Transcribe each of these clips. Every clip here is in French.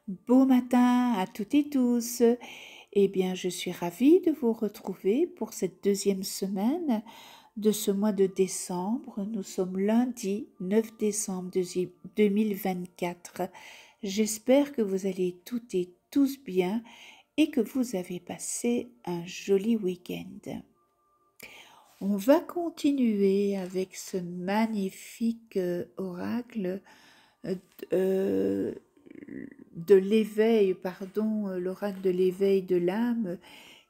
Beau matin à toutes et tous. Eh bien, je suis ravie de vous retrouver pour cette deuxième semaine de ce mois de décembre. Nous sommes lundi 9 décembre 2024. J'espère que vous allez toutes et tous bien et que vous avez passé un joli week-end. On va continuer avec ce magnifique oracle de l'éveil, l'oracle de l'éveil de l'âme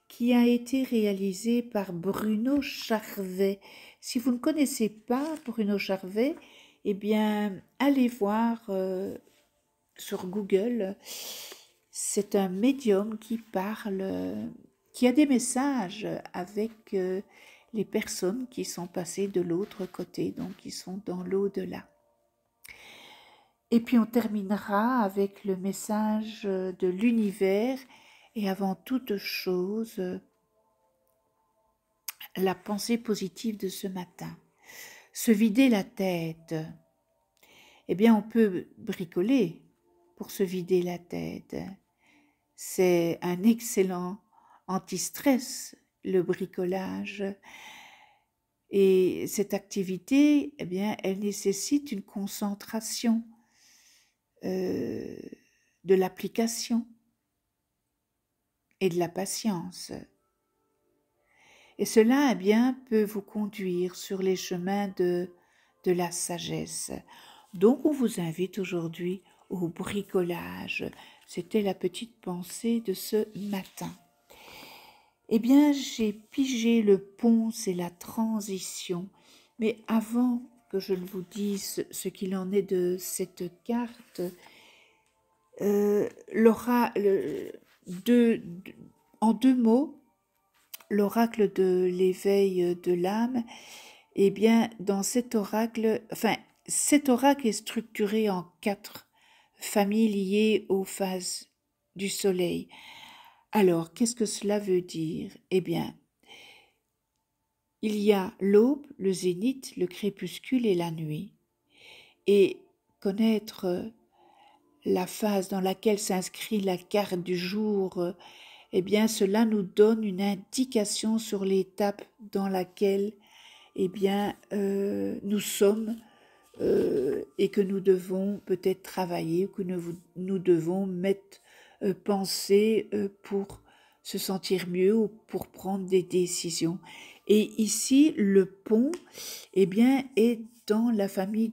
qui a été réalisé par Bruno Charvet. Si vous ne connaissez pas Bruno Charvet, eh bien, allez voir sur Google. C'est un médium qui parle, qui a des messages avec les personnes qui sont passées de l'autre côté, donc qui sont dans l'au-delà. Et puis on terminera avec le message de l'univers et avant toute chose, la pensée positive de ce matin. Se vider la tête. Eh bien, on peut bricoler pour se vider la tête. C'est un excellent anti-stress, le bricolage. Et cette activité, eh bien, elle nécessite une concentration, de l'application et de la patience. Et cela, eh bien, peut vous conduire sur les chemins de la sagesse. Donc, on vous invite aujourd'hui au bricolage. C'était la petite pensée de ce matin. Eh bien, j'ai pigé le pont, c'est la transition. Mais avant que je ne vous dise ce qu'il en est de cette carte, en deux mots, l'oracle de l'éveil de l'âme, eh bien, dans cet oracle, cet oracle est structuré en 4 familles liées aux phases du soleil. Alors, qu'est-ce que cela veut dire? Eh bien, il y a l'aube, le zénith, le crépuscule et la nuit. Et connaître la phase dans laquelle s'inscrit la carte du jour, eh bien, cela nous donne une indication sur l'étape dans laquelle, eh bien, nous sommes et que nous devons peut-être travailler, que nous devons penser pour se sentir mieux ou pour prendre des décisions. Et ici, le pont, eh bien, est dans la famille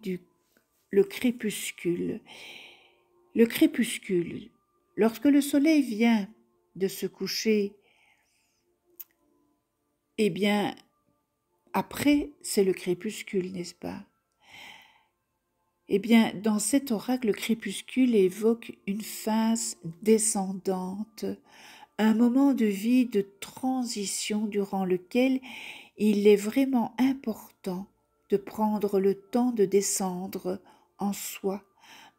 le crépuscule. Le crépuscule, lorsque le soleil vient de se coucher, eh bien, après, c'est le crépuscule, n'est-ce pas? Eh bien, dans cet oracle, le crépuscule évoque une phase descendante, un moment de vie de transition durant lequel il est vraiment important de prendre le temps de descendre en soi,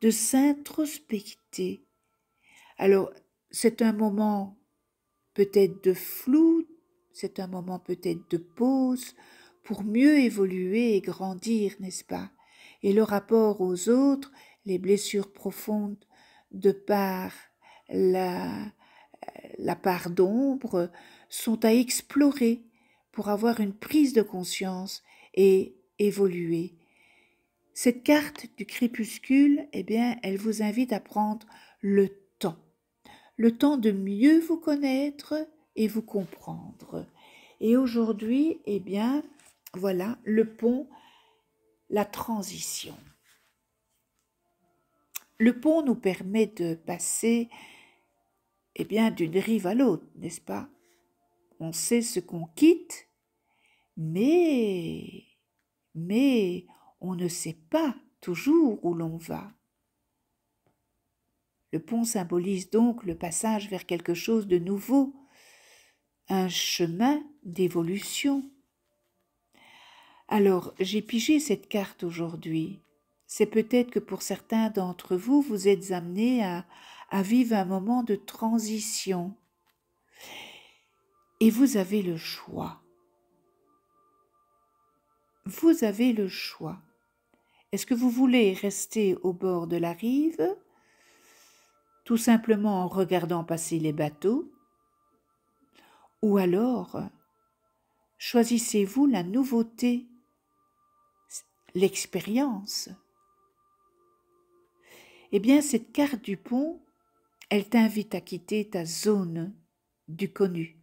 de s'introspecter. Alors, c'est un moment peut-être de flou, c'est un moment peut-être de pause pour mieux évoluer et grandir, n'est-ce pas? Et le rapport aux autres, les blessures profondes de par la part d'ombre sont à explorer pour avoir une prise de conscience et évoluer. Cette carte du crépuscule, eh bien, elle vous invite à prendre le temps de mieux vous connaître et vous comprendre. Et aujourd'hui, eh bien, voilà, le pont, la transition. Le pont nous permet de passer, eh bien, d'une rive à l'autre, n'est-ce pas? On sait ce qu'on quitte, mais on ne sait pas toujours où l'on va. Le pont symbolise donc le passage vers quelque chose de nouveau, un chemin d'évolution. Alors, j'ai pigé cette carte aujourd'hui. C'est peut-être que pour certains d'entre vous, vous êtes amenés à vivre un moment de transition. Et vous avez le choix. Vous avez le choix. Est-ce que vous voulez rester au bord de la rive tout simplement en regardant passer les bateaux, ou alors choisissez-vous la nouveauté, l'expérience. Eh bien, cette carte du pont, elle t'invite à quitter ta zone du connu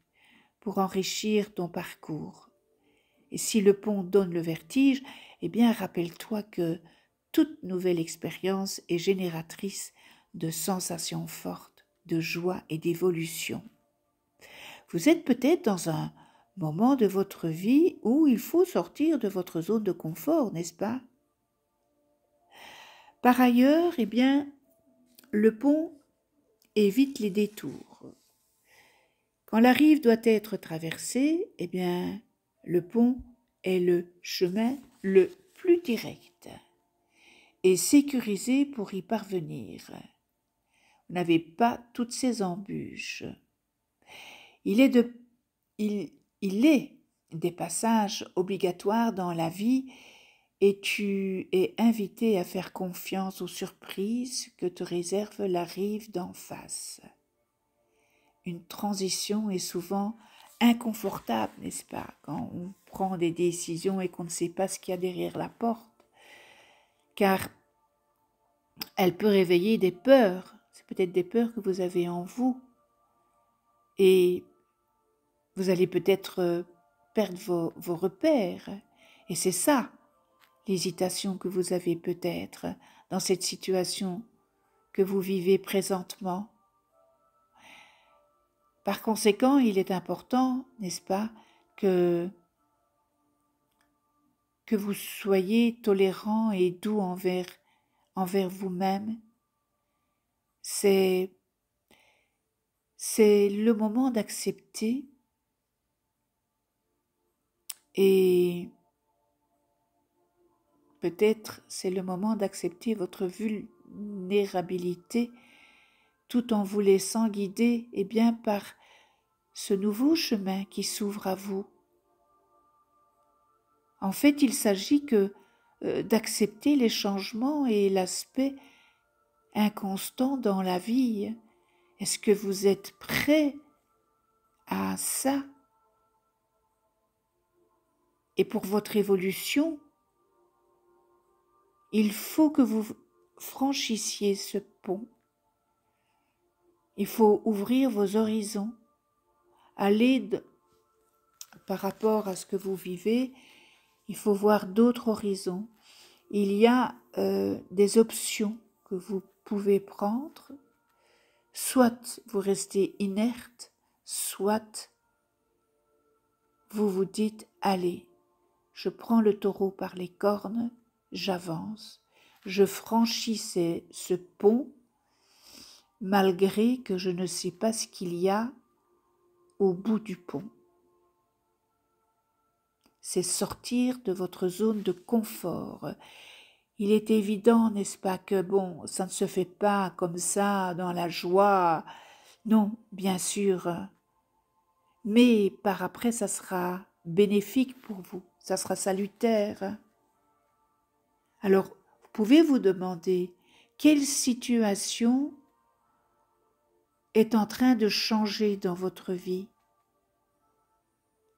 pour enrichir ton parcours. Et si le pont donne le vertige, eh bien, rappelle-toi que toute nouvelle expérience est génératrice de sensations fortes, de joie et d'évolution. Vous êtes peut-être dans un moment de votre vie où il faut sortir de votre zone de confort, n'est-ce pas? Par ailleurs, eh bien, le pont évite les détours. Quand la rive doit être traversée, eh bien, le pont est le chemin le plus direct et sécurisé pour y parvenir. Vous n'avez pas toutes ces embûches. Il est des passages obligatoires dans la vie et tu es invité à faire confiance aux surprises que te réserve la rive d'en face. Une transition est souvent inconfortable, n'est-ce pas, quand on prend des décisions et qu'on ne sait pas ce qu'il y a derrière la porte, car elle peut réveiller des peurs. C'est peut-être des peurs que vous avez en vous et vous allez peut-être perdre vos repères. Et c'est ça, l'hésitation que vous avez peut-être dans cette situation que vous vivez présentement. Par conséquent, il est important, n'est-ce pas, que vous soyez tolérant et doux envers vous-même. C'est le moment d'accepter et peut-être c'est le moment d'accepter votre vulnérabilité tout en vous laissant guider bien, par ce nouveau chemin qui s'ouvre à vous. En fait, il s'agit d'accepter les changements et l'aspect inconstant dans la vie. Est-ce que vous êtes prêt à ça? Et pour votre évolution, il faut que vous franchissiez ce pont. Il faut ouvrir vos horizons, aller par rapport à ce que vous vivez, il faut voir d'autres horizons. Il y a des options que vous pouvez prendre, soit vous restez inerte, soit vous vous dites « Allez, je prends le taureau par les cornes, j'avance, je franchis ce pont, malgré que je ne sais pas ce qu'il y a au bout du pont. » C'est sortir de votre zone de confort. Il est évident, n'est-ce pas, que bon, ça ne se fait pas comme ça, dans la joie. Non, bien sûr. Mais par après, ça sera bénéfique pour vous, ça sera salutaire. Alors, vous pouvez vous demander quelle situation est en train de changer dans votre vie.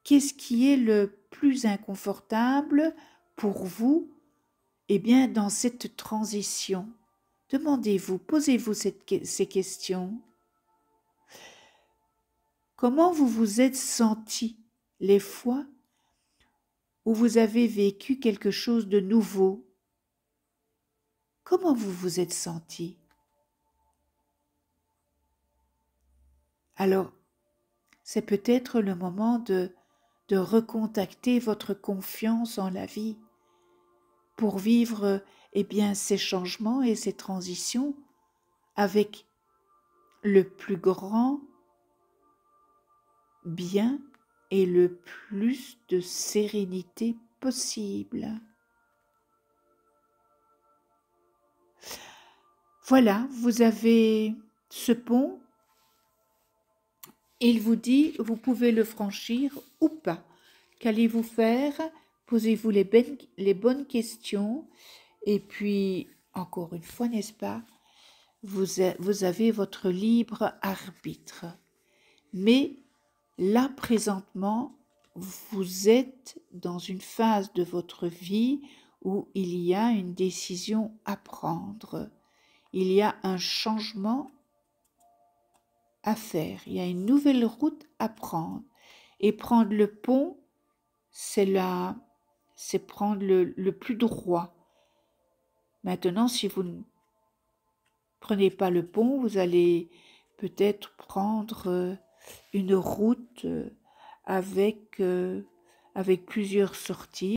Qu'est-ce qui est le plus inconfortable pour vous, bien, dans cette transition? Demandez-vous, posez-vous ces questions. Comment vous vous êtes senti les fois où vous avez vécu quelque chose de nouveau? Comment vous vous êtes senti? Alors, c'est peut-être le moment de recontacter votre confiance en la vie pour vivre bien, ces changements et ces transitions avec le plus grand bien et le plus de sérénité possible. Voilà, vous avez ce pont. Il vous dit, vous pouvez le franchir ou pas. Qu'allez-vous faire? Posez-vous les bonnes questions. Et puis, encore une fois, n'est-ce pas? vous avez votre libre arbitre. Mais là, présentement, vous êtes dans une phase de votre vie où il y a une décision à prendre. Il y a un changement à faire. Il y a une nouvelle route à prendre. Et prendre le pont, c'est prendre le plus droit. Maintenant, si vous ne prenez pas le pont, vous allez peut-être prendre une route avec plusieurs sorties.